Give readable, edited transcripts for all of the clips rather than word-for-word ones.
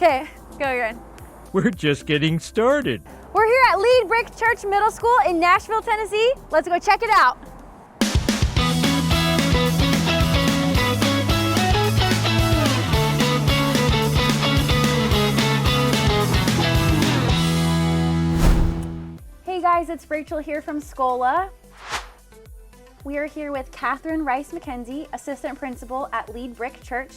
Okay, go again. We're just getting started. We're here at Lead Brick Church Middle School in Nashville, Tennessee. Let's go check it out. Hey guys, it's Rachel here from Scola. We are here with Catherine Rice McKenzie, Assistant Principal at Lead Brick Church.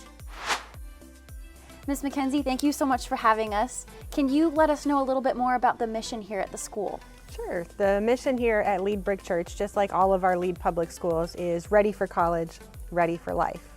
Ms. McKenzie, thank you so much for having us. Can you let us know a little bit more about the mission here at the school? Sure. The mission here at Lead Brick Church, just like all of our Lead public schools, is ready for college, ready for life.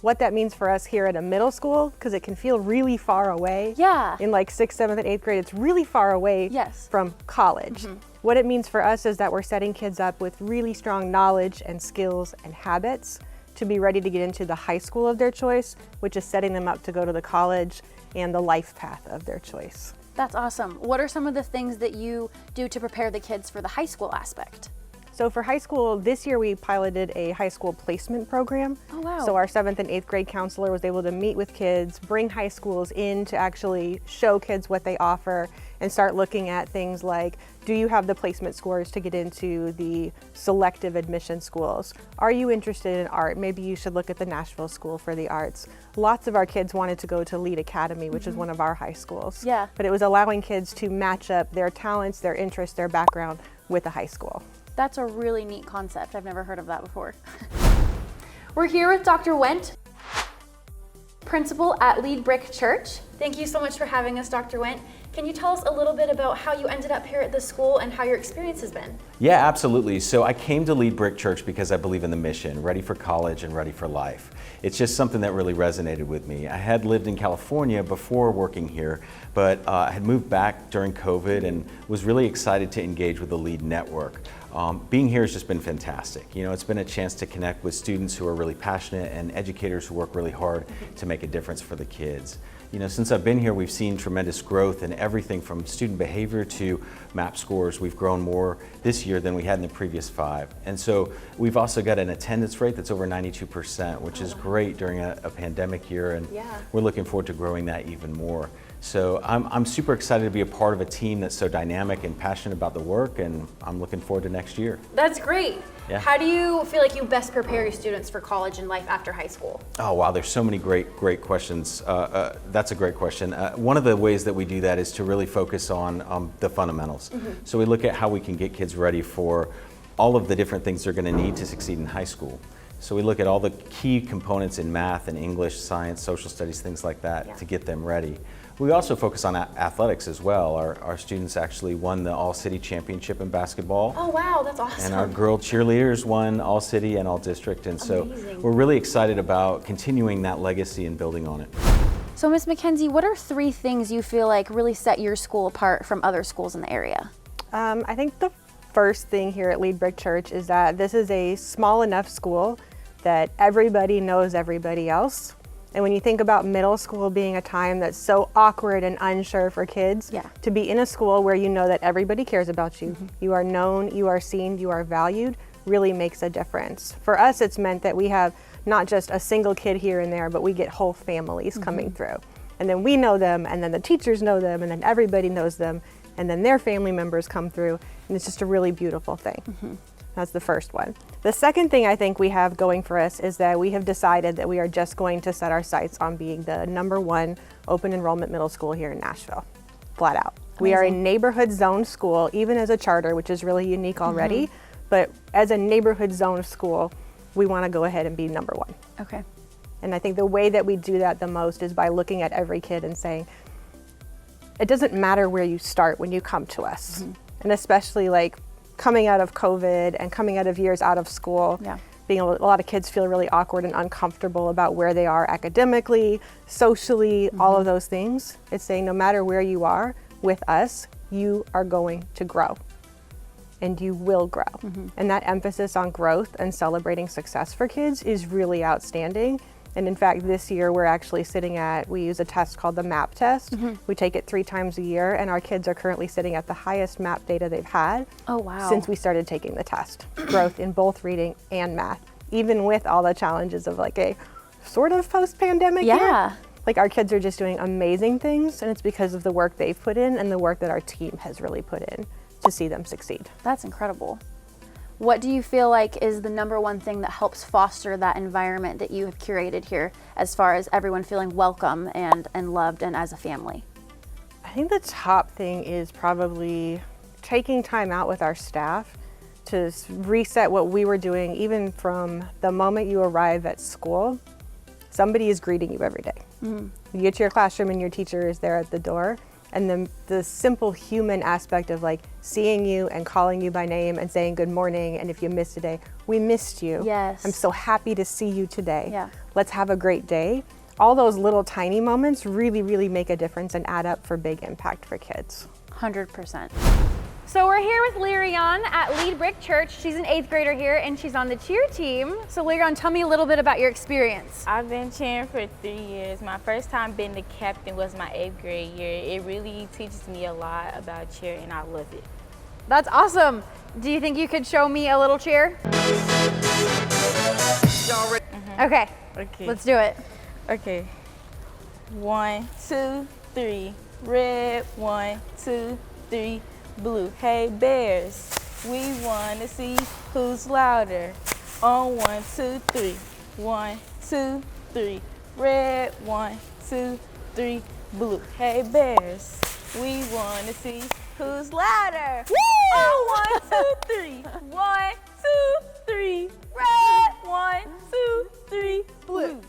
What that means for us here at a middle school, because it can feel really far away. Yeah. In like 6th, 7th, and 8th grade, it's really far away from college. What it means for us is that we're setting kids up with really strong knowledge and skills and habits to be ready to get into the high school of their choice, which is setting them up to go to the college and the life path of their choice. That's awesome. What are some of the things that you do to prepare the kids for the high school aspect? So for high school, this year we piloted a high school placement program. Oh, wow. So our 7th and 8th grade counselor was able to meet with kids, bring high schools in to actually show kids what they offer and start looking at things like, do you have the placement scores to get into the selective admission schools? Are you interested in art? Maybe you should look at the Nashville School for the Arts. Lots of our kids wanted to go to Lead Academy, which is one of our high schools. Yeah. But it was allowing kids to match up their talents, their interests, their background with a high school. That's a really neat concept. I've never heard of that before. We're here with Dr. Wendt, Principal at Lead Brick Church. Thank you so much for having us, Dr. Wendt. Can you tell us a little bit about how you ended up here at the school and how your experience has been? Yeah, absolutely. So I came to Lead Brick Church because I believe in the mission, ready for college and ready for life. It's just something that really resonated with me. I had lived in California before working here, but I had moved back during COVID and was really excited to engage with the Lead network. Being here has just been fantastic. You know, it's been a chance to connect with students who are really passionate and educators who work really hard to make a difference for the kids. You know, since I've been here, we've seen tremendous growth in everything from student behavior to MAP scores. We've grown more this year than we had in the previous 5. And so we've also got an attendance rate that's over 92%, which is great during a pandemic year, and we're looking forward to growing that even more. So I'm super excited to be a part of a team that's so dynamic and passionate about the work, and I'm looking forward to next year. That's great. Yeah. How do you feel like you best prepare your students for college and life after high school? Oh wow, there's so many great questions. That's a great question. One of the ways that we do that is to really focus on the fundamentals. So we look at how we can get kids ready for all of the different things they're going to need to succeed in high school. So we look at all the key components in math and English, science, social studies, things like that to get them ready. We also focus on athletics as well. Our students actually won the All-City Championship in basketball. Oh wow, that's awesome. And our girl cheerleaders won All-City and All-District. And so we're really excited about continuing that legacy and building on it. So Ms. McKenzie, what are 3 things you feel like really set your school apart from other schools in the area? I think the first thing here at Lead Brick Church is that this is a small enough school that everybody knows everybody else. And when you think about middle school being a time that's so awkward and unsure for kids, to be in a school where you know that everybody cares about you, you are known, you are seen, you are valued, really makes a difference. For us, it's meant that we have not just a single kid here and there, but we get whole families coming through. And then we know them, and then the teachers know them, and then everybody knows them, and then their family members come through, and it's just a really beautiful thing. That's the first one. The second thing I think we have going for us is that we have decided that we are just going to set our sights on being the #1 open enrollment middle school here in Nashville, flat out. We are a neighborhood zone school, even as a charter, which is really unique already, but as a neighborhood zone school, we want to go ahead and be #1. Okay. And I think the way that we do that the most is by looking at every kid and saying, it doesn't matter where you start when you come to us. And especially like coming out of COVID and coming out of years out of school, a lot of kids feel really awkward and uncomfortable about where they are academically, socially, all of those things. It's saying no matter where you are with us, you are going to grow and you will grow. And that emphasis on growth and celebrating success for kids is really outstanding. And in fact, this year we're actually we use a test called the MAP test. We take it 3 times a year, and our kids are currently sitting at the highest MAP data they've had since we started taking the test. Growth in both reading and math, even with all the challenges of like a sort of post-pandemic year. Like our kids are just doing amazing things, and it's because of the work they've put in and the work that our team has really put in to see them succeed. That's incredible. What do you feel like is the number one thing that helps foster that environment that you have curated here as far as everyone feeling welcome and loved and as a family? I think the top thing is probably taking time out with our staff to reset what we were doing. Even from the moment you arrive at school, somebody is greeting you every day. You get to your classroom and your teacher is there at the door. And then the simple human aspect of like seeing you and calling you by name and saying good morning, and if you missed a day, we missed you. Yes. I'm so happy to see you today. Yeah. Let's have a great day. All those little tiny moments really, really make a difference and add up for big impact for kids. 100%. So we're here with Lyrian at Lead Brick Church. She's an 8th grader here and she's on the cheer team. So Lyrian, tell me a little bit about your experience. I've been cheering for 3 years. My first time being the captain was my 8th grade year. It really teaches me a lot about cheer and I love it. That's awesome. Do you think you could show me a little cheer? Okay, Okay. let's do it. Okay. 1, 2, 3. Red. 1, 2, 3. Blue. Hey bears, we wanna see who's louder. On 1, 2, 3. 1, 2, 3. Red. 1, 2, 3. Blue. Hey bears, we wanna see who's louder. Woo! On 1, 2, 3. 1, 2, 3. Red. 1, 2, 3. Blue.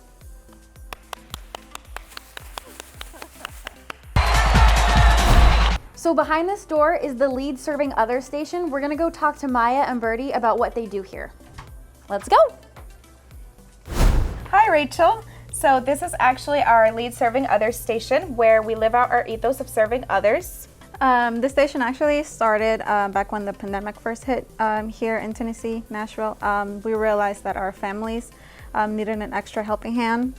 So behind this door is the Lead Serving Others station. We're gonna go talk to Maya and Birdie about what they do here. Let's go. Hi, Rachel. So this is actually our Lead Serving Others station where we live out our ethos of serving others. The station actually started back when the pandemic first hit here in Tennessee, Nashville. We realized that our families needed an extra helping hand.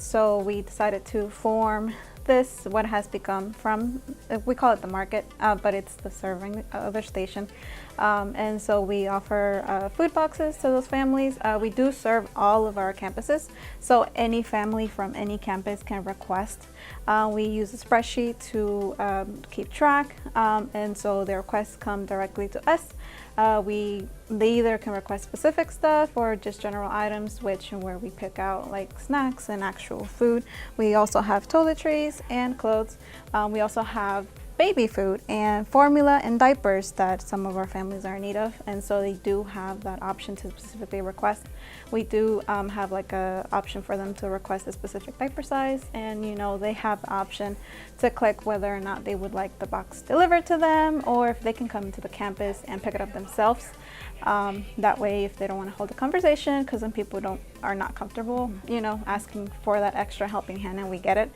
So we decided to form this, what has become from, we call it the market, but it's the serving other station. And so we offer food boxes to those families. We do serve all of our campuses, so any family from any campus can request. We use a spreadsheet to keep track, and so their requests come directly to us. They either can request specific stuff or just general items, where we pick out like snacks and actual food. We also have toiletries and clothes. We also have baby food and formula and diapers that some of our families are in need of, and so they do have that option to specifically request. We do have like a option for them to request a specific diaper size, and they have the option to click whether or not they would like the box delivered to them or if they can come to the campus and pick it up themselves. That way, if they don't want to hold a conversation, because some people are not comfortable, asking for that extra helping hand, and we get it.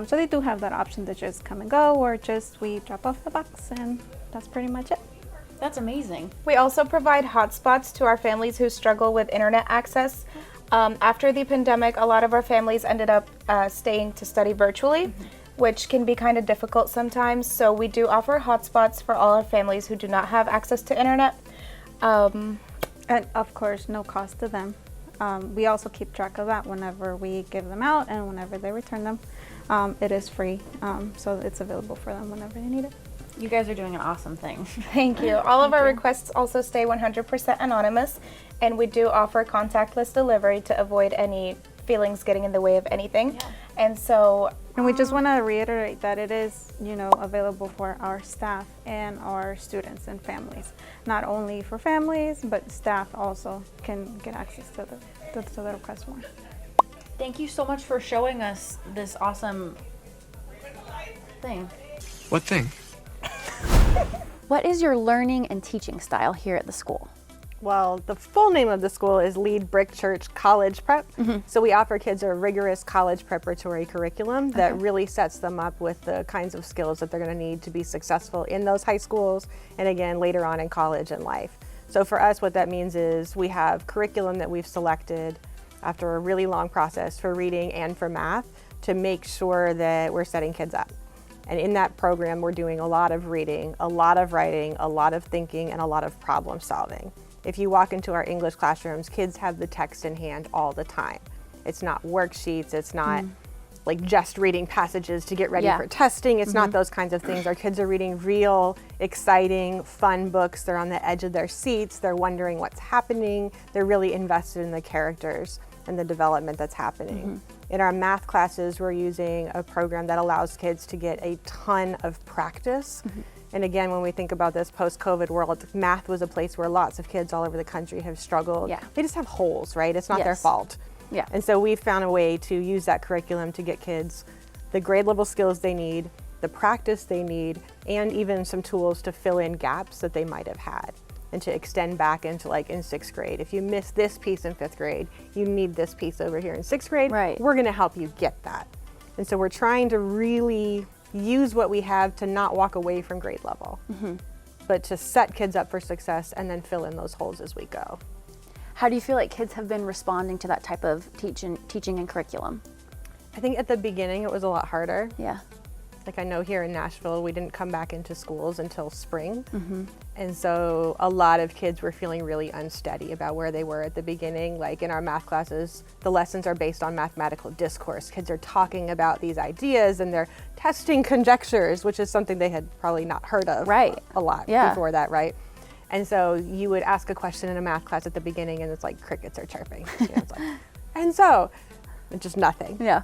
So they do have that option to just come and go, or just we drop off the box, and that's pretty much it. That's amazing. We also provide hotspots to our families who struggle with internet access. After the pandemic, a lot of our families ended up staying to study virtually, which can be kind of difficult sometimes. So we do offer hotspots for all our families who do not have access to internet. And of course, no cost to them. We also keep track of that whenever we give them out and whenever they return them. It is free, so it's available for them whenever they need it. You guys are doing an awesome thing. Thank you. All of our requests also stay 100% anonymous, and we do offer contactless delivery to avoid any feelings getting in the way of anything. Yeah. And so And we just want to reiterate that it is, available for our staff and our students and families. Not only for families, but staff also can get access to the request form. Thank you so much for showing us this awesome thing. What thing? What is your learning and teaching style here at the school? Well, the full name of the school is Lead Brick Church College Prep. So we offer kids a rigorous college preparatory curriculum that really sets them up with the kinds of skills that they're going to need to be successful in those high schools and again later on in college and life. So for us, what that means is we have curriculum that we've selected after a really long process for reading and for math to make sure that we're setting kids up. And in that program, we're doing a lot of reading, a lot of writing, a lot of thinking, and a lot of problem solving. If you walk into our English classrooms, kids have the text in hand all the time. It's not worksheets, it's not like just reading passages to get ready Yeah. for testing. It's not those kinds of things. Our kids are reading real, exciting, fun books. They're on the edge of their seats. They're wondering what's happening. They're really invested in the characters and the development that's happening. In our math classes, we're using a program that allows kids to get a ton of practice. And again, when we think about this post-COVID world, math was a place where lots of kids all over the country have struggled. Yeah. They just have holes, right? It's not their Yes. fault. Yeah. And so we've found a way to use that curriculum to get kids the grade level skills they need, the practice they need, and even some tools to fill in gaps that they might have had and to extend back into like in 6th grade. If you miss this piece in 5th grade, you need this piece over here in 6th grade. Right. We're gonna help you get that. And so we're trying to really use what we have to not walk away from grade level, but to set kids up for success and then fill in those holes as we go. How do you feel like kids have been responding to that type of teaching and curriculum? I think at the beginning it was a lot harder. Yeah. Like I know here in Nashville, we didn't come back into schools until spring. And so a lot of kids were feeling really unsteady about where they were at the beginning. Like in our math classes, the lessons are based on mathematical discourse. Kids are talking about these ideas and they're testing conjectures, which is something they had probably not heard of Right. a lot Yeah. before that, right? And so you would ask a question in a math class at the beginning and it's like crickets are chirping. You know, it's like, and so, it's just nothing. Yeah.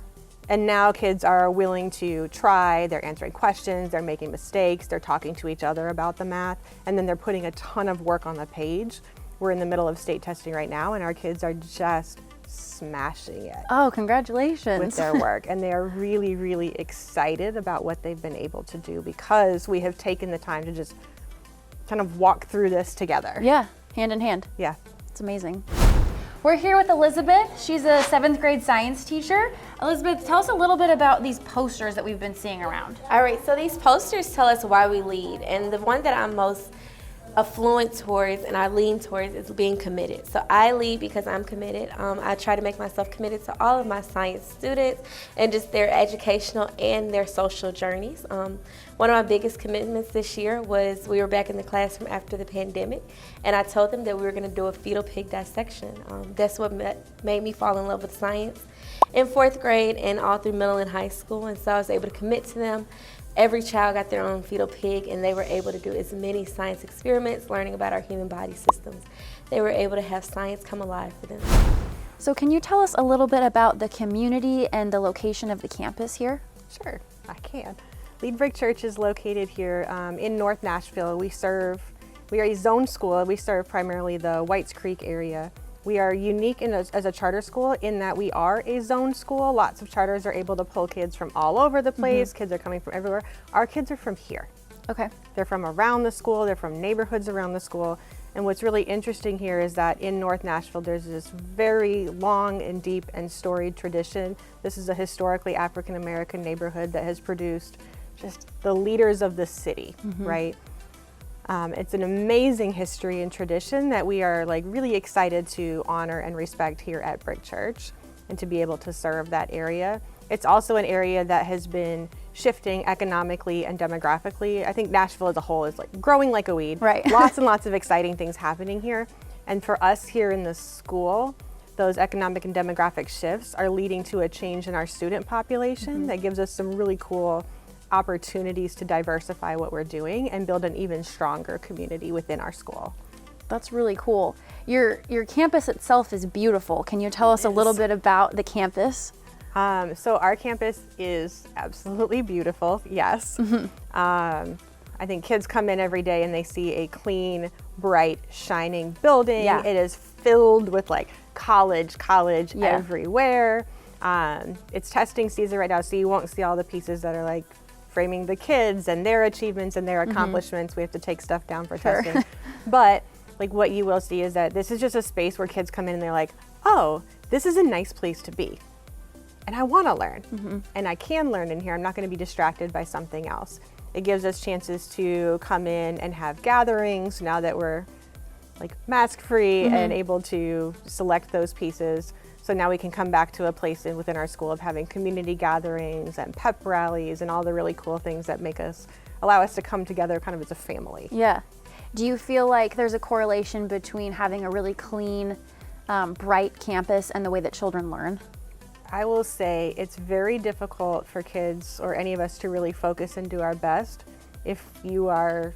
And now kids are willing to try, they're answering questions, they're making mistakes, they're talking to each other about the math, and then they're putting a ton of work on the page. We're in the middle of state testing right now, and our kids are just smashing it Oh, congratulations. with their work. And they are really, really excited about what they've been able to do because we have taken the time to just kind of walk through this together. Yeah, hand in hand. Yeah. It's amazing. We're here with Elizabeth. She's a 7th grade science teacher. Elizabeth, tell us a little bit about these posters that we've been seeing around. All right, so these posters tell us why we lead, and the one that I'm most affluent towards and I lean towards is being committed. So I lead because I'm committed. I try to make myself committed to all of my science students and just their educational and their social journeys. One of my biggest commitments this year was we were back in the classroom after the pandemic, and I told them that we were going to do a fetal pig dissection. That's what made me fall in love with science in 4th grade and all through middle and high school, and so I was able to commit to them. Every child got their own fetal pig, and they were able to do as many science experiments, learning about our human body systems. They were able to have science come alive for them. So can you tell us a little bit about the community and the location of the campus here? Sure, I can. Lead Brick Church is located here in North Nashville. We are a zone school. We serve primarily the Whites Creek area. We are unique as a charter school in that we are a zone school. Lots of charters are able to pull kids from all over the place. Kids are coming from everywhere. Our kids are from here. Okay. They're from around the school. They're from neighborhoods around the school. And what's really interesting here is that in North Nashville, there's this very long and deep and storied tradition. This is a historically African-American neighborhood that has produced just the leaders of the city, right? It's an amazing history and tradition that we are like really excited to honor and respect here at Brick Church and to be able to serve that area. It's also an area that has been shifting economically and demographically. I think Nashville as a whole is like growing like a weed. Right. Lots and lots of exciting things happening here. And for us here in the school, those economic and demographic shifts are leading to a change in our student population that gives us some really cool opportunities to diversify what we're doing and build an even stronger community within our school. That's really cool. Your campus itself is beautiful. Can you tell us a little bit about the campus? So our campus is absolutely beautiful, yes. I think kids come in every day and they see a clean, bright, shining building. Yeah. It is filled with like college Yeah. everywhere. It's testing season right now, so you won't see all the pieces that are like framing the kids and their achievements and their accomplishments. We have to take stuff down for testing. But like what you will see is that this is just a space where kids come in and they're like, oh, this is a nice place to be. And I want to learn. And I can learn in here. I'm not going to be distracted by something else. It gives us chances to come in and have gatherings now that we're like mask free and able to select those pieces. So now we can come back to a place within our school of having community gatherings and pep rallies and all the really cool things that allow us to come together kind of as a family. Yeah. Do you feel like there's a correlation between having a really clean, bright campus and the way that children learn? I will say it's very difficult for kids or any of us to really focus and do our best if you are,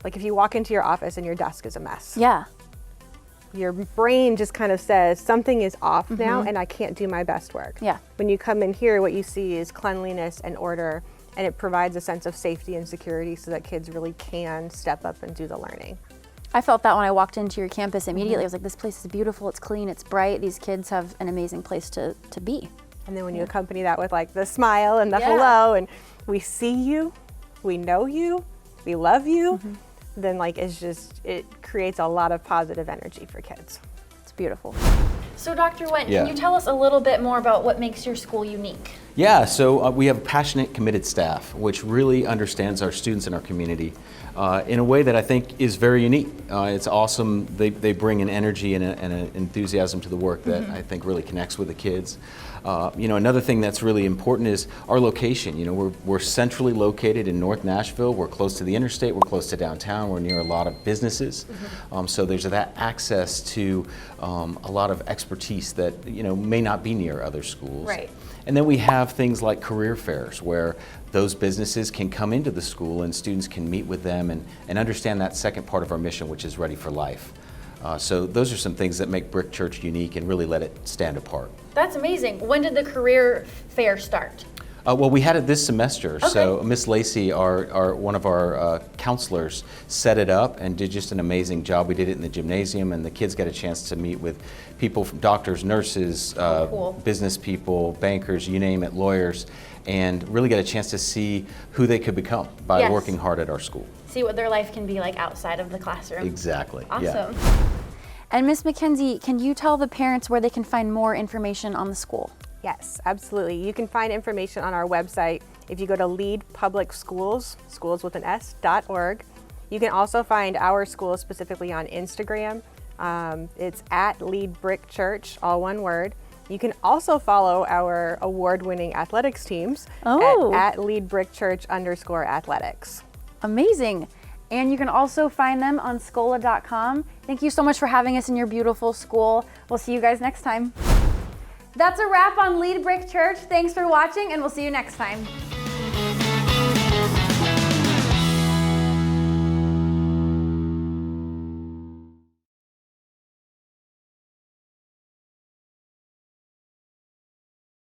like if you walk into your office and your desk is a mess. Yeah. Your brain just kind of says something is off now and I can't do my best work. Yeah. When you come in here, what you see is cleanliness and order, and it provides a sense of safety and security so that kids really can step up and do the learning. I felt that when I walked into your campus immediately. I was like, this place is beautiful, it's clean, it's bright. These kids have an amazing place to be. And then when you accompany that with like the smile and the hello and we see you, we know you, we love you, then like it creates a lot of positive energy for kids. It's beautiful. So Dr. Wendt, Yeah. can you tell us a little bit more about what makes your school unique? Yeah, so we have a passionate, committed staff, which really understands our students and our community in a way that I think is very unique. It's awesome. They bring an energy and an enthusiasm to the work that I think really connects with the kids. Another thing that's really important is our location. We're centrally located in North Nashville. We're close to the interstate. We're close to downtown. We're near a lot of businesses. So there's that access to a lot of expertise that may not be near other schools. Right. And then we have things like career fairs where those businesses can come into the school and students can meet with them and understand that second part of our mission, which is Ready for Life. So those are some things that make Brick Church unique and really let it stand apart. That's amazing. When did the career fair start? Well, we had it this semester. So Miss Lacey, one of our counselors, set it up and did just an amazing job. We did it in the gymnasium, and the kids got a chance to meet with people from doctors, nurses, business people, bankers, you name it, lawyers, and really got a chance to see who they could become by working hard at our school. See what their life can be like outside of the classroom. Exactly. Awesome. Yeah. And Miss McKenzie, can you tell the parents where they can find more information on the school? Yes, absolutely. You can find information on our website if you go to leadpublicschools.org. You can also find our school specifically on Instagram. It's at Lead Brick Church, all one word. You can also follow our award-winning athletics teams at Lead Brick Church _athletics. Amazing. And you can also find them on Scola.com. Thank you so much for having us in your beautiful school. We'll see you guys next time. That's a wrap on Lead Brick Church. Thanks for watching, and we'll see you next time.